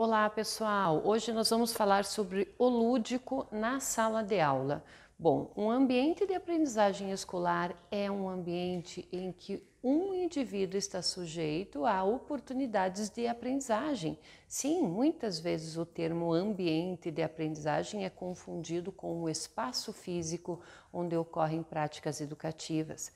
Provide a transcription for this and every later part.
Olá, pessoal! Hoje nós vamos falar sobre o lúdico na sala de aula. Bom, um ambiente de aprendizagem escolar é um ambiente em que um indivíduo está sujeito a oportunidades de aprendizagem. Sim, muitas vezes o termo ambiente de aprendizagem é confundido com o espaço físico onde ocorrem práticas educativas.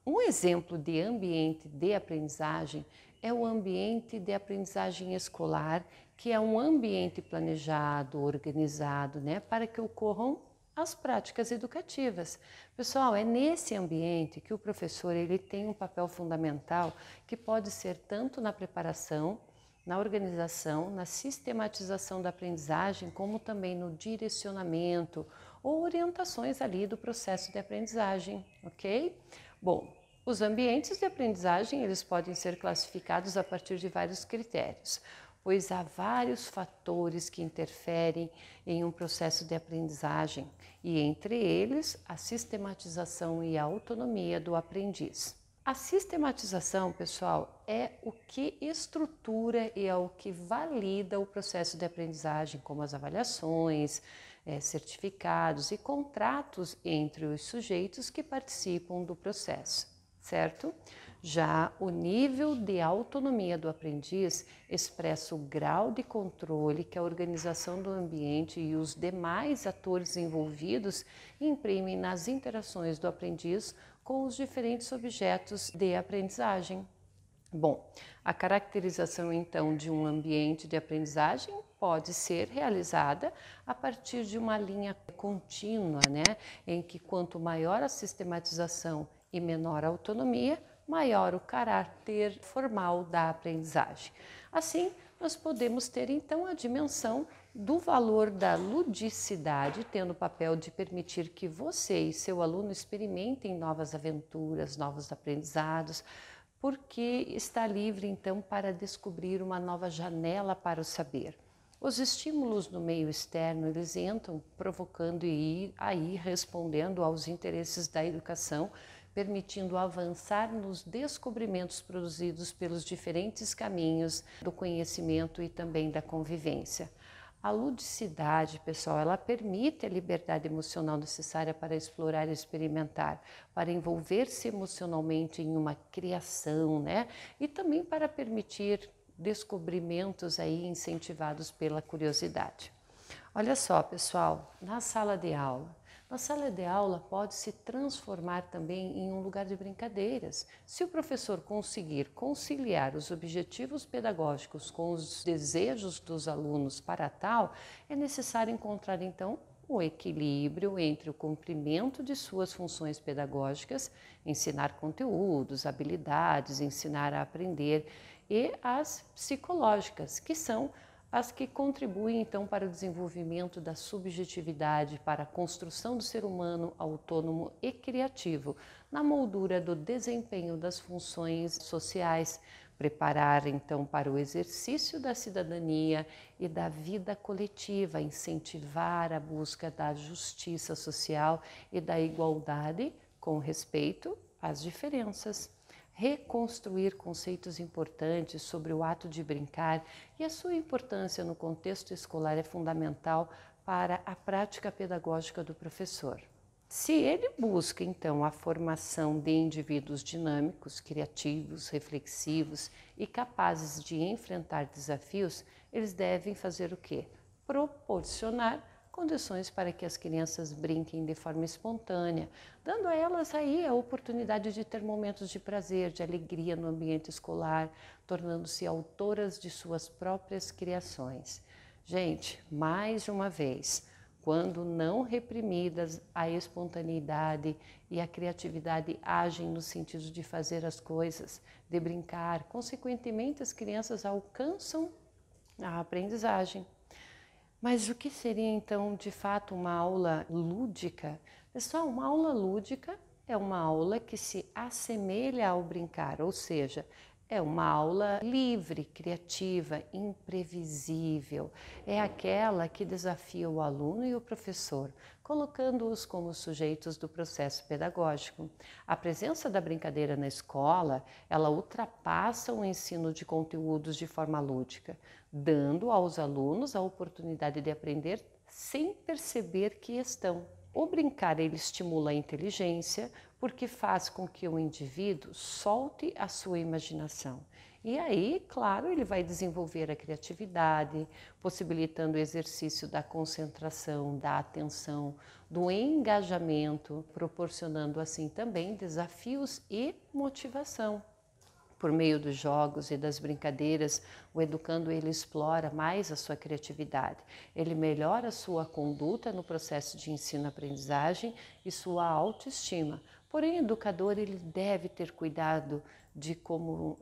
Um exemplo de ambiente de aprendizagem é o ambiente de aprendizagem escolar, que é um ambiente planejado, organizado, para que ocorram as práticas educativas. Pessoal, é nesse ambiente que o professor ele tem um papel fundamental que pode ser tanto na preparação, na organização, na sistematização da aprendizagem, como também no direcionamento ou orientações ali do processo de aprendizagem, ok? Bom, os ambientes de aprendizagem eles podem ser classificados a partir de vários critérios, pois há vários fatores que interferem em um processo de aprendizagem e entre eles a sistematização e a autonomia do aprendiz. A sistematização, pessoal, é o que estrutura e é o que valida o processo de aprendizagem, como as avaliações, certificados e contratos entre os sujeitos que participam do processo, certo? Já o nível de autonomia do aprendiz expressa o grau de controle que a organização do ambiente e os demais atores envolvidos imprimem nas interações do aprendiz com os diferentes objetos de aprendizagem. Bom, a caracterização então de um ambiente de aprendizagem pode ser realizada a partir de uma linha contínua, em que quanto maior a sistematização e menor a autonomia, maior o caráter formal da aprendizagem. Assim, nós podemos ter então a dimensão do valor da ludicidade, tendo o papel de permitir que você e seu aluno experimentem novas aventuras, novos aprendizados, porque está livre então para descobrir uma nova janela para o saber. Os estímulos no meio externo, eles entram provocando e aí respondendo aos interesses da educação, permitindo avançar nos descobrimentos produzidos pelos diferentes caminhos do conhecimento e também da convivência. A ludicidade, pessoal, ela permite a liberdade emocional necessária para explorar e experimentar, para envolver-se emocionalmente em uma criação, E também para permitir descobrimentos aí incentivados pela curiosidade. Olha só, pessoal, na sala de aula pode se transformar também em um lugar de brincadeiras. Se o professor conseguir conciliar os objetivos pedagógicos com os desejos dos alunos para tal, é necessário encontrar então o equilíbrio entre o cumprimento de suas funções pedagógicas, ensinar conteúdos, habilidades, ensinar a aprender, e as psicológicas, que são as que contribuem então para o desenvolvimento da subjetividade, para a construção do ser humano autônomo e criativo, na moldura do desempenho das funções sociais, preparar então para o exercício da cidadania e da vida coletiva, incentivar a busca da justiça social e da igualdade com respeito às diferenças. Reconstruir conceitos importantes sobre o ato de brincar e a sua importância no contexto escolar é fundamental para a prática pedagógica do professor. Se ele busca, então, a formação de indivíduos dinâmicos, criativos, reflexivos e capazes de enfrentar desafios, eles devem fazer o quê? Proporcionar condições para que as crianças brinquem de forma espontânea, dando a elas aí a oportunidade de ter momentos de prazer, de alegria no ambiente escolar, tornando-se autoras de suas próprias criações. Gente, mais uma vez, quando não reprimidas, a espontaneidade e a criatividade agem no sentido de fazer as coisas, de brincar. Consequentemente, as crianças alcançam a aprendizagem. Mas o que seria então de fato uma aula lúdica? Pessoal, uma aula lúdica é uma aula que se assemelha ao brincar, ou seja, É uma aula livre, criativa, imprevisível. É aquela que desafia o aluno e o professor, colocando-os como sujeitos do processo pedagógico. A presença da brincadeira na escola, ela ultrapassa o ensino de conteúdos de forma lúdica, dando aos alunos a oportunidade de aprender sem perceber que estão. O brincar ele estimula a inteligência, porque faz com que o indivíduo solte a sua imaginação. E aí, claro, ele vai desenvolver a criatividade, possibilitando o exercício da concentração, da atenção, do engajamento, proporcionando assim também desafios e motivação. Por meio dos jogos e das brincadeiras, o educando ele explora mais a sua criatividade. Ele melhora a sua conduta no processo de ensino-aprendizagem e sua autoestima. Porém, o educador ele deve ter cuidado de como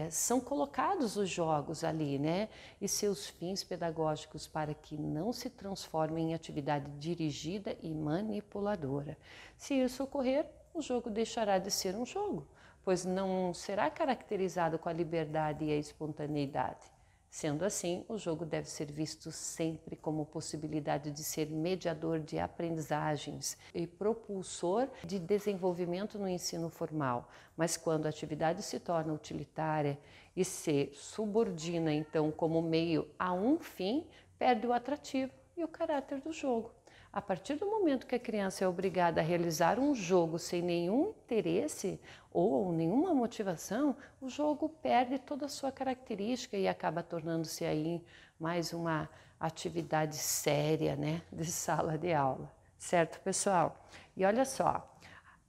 são colocados os jogos ali, né? E seus fins pedagógicos para que não se transformem em atividade dirigida e manipuladora. Se isso ocorrer, o jogo deixará de ser um jogo, pois não será caracterizado com a liberdade e a espontaneidade. Sendo assim, o jogo deve ser visto sempre como possibilidade de ser mediador de aprendizagens e propulsor de desenvolvimento no ensino formal. Mas quando a atividade se torna utilitária e se subordina, então, como meio a um fim, perde o atrativo e o caráter do jogo. A partir do momento que a criança é obrigada a realizar um jogo sem nenhum interesse ou nenhuma motivação, o jogo perde toda a sua característica e acaba tornando-se aí mais uma atividade séria, né, de sala de aula. Certo, pessoal? E olha só,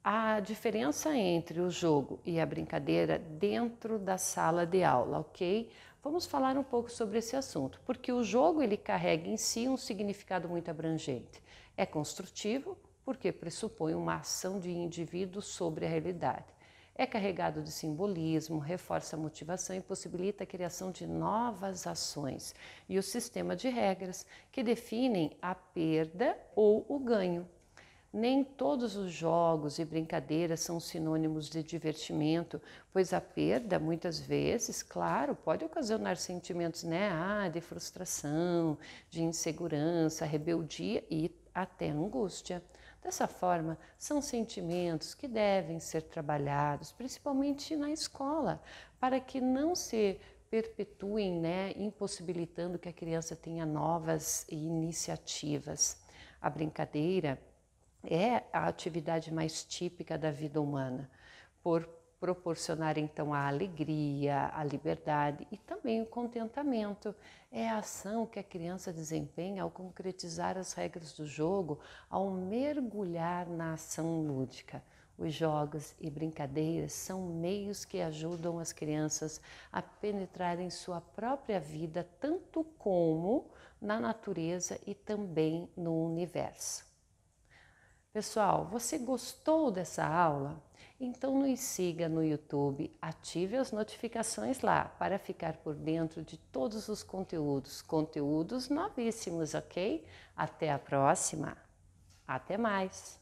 a diferença entre o jogo e a brincadeira dentro da sala de aula, ok? Vamos falar um pouco sobre esse assunto, porque o jogo ele carrega em si um significado muito abrangente. É construtivo, porque pressupõe uma ação de indivíduo sobre a realidade. É carregado de simbolismo, reforça a motivação e possibilita a criação de novas ações. E o sistema de regras, que definem a perda ou o ganho. Nem todos os jogos e brincadeiras são sinônimos de divertimento, pois a perda, muitas vezes, claro, pode ocasionar sentimentos, né, de frustração, de insegurança, rebeldia e até angústia. Dessa forma, são sentimentos que devem ser trabalhados, principalmente na escola, para que não se perpetuem, né, impossibilitando que a criança tenha novas iniciativas. A brincadeira é a atividade mais típica da vida humana, por proporcionar então a alegria, a liberdade e também o contentamento. É a ação que a criança desempenha ao concretizar as regras do jogo, ao mergulhar na ação lúdica. Os jogos e brincadeiras são meios que ajudam as crianças a penetrarem sua própria vida, tanto como na natureza e também no universo. Pessoal, você gostou dessa aula? Então nos siga no YouTube, ative as notificações lá para ficar por dentro de todos os conteúdos novíssimos, ok? Até a próxima, até mais!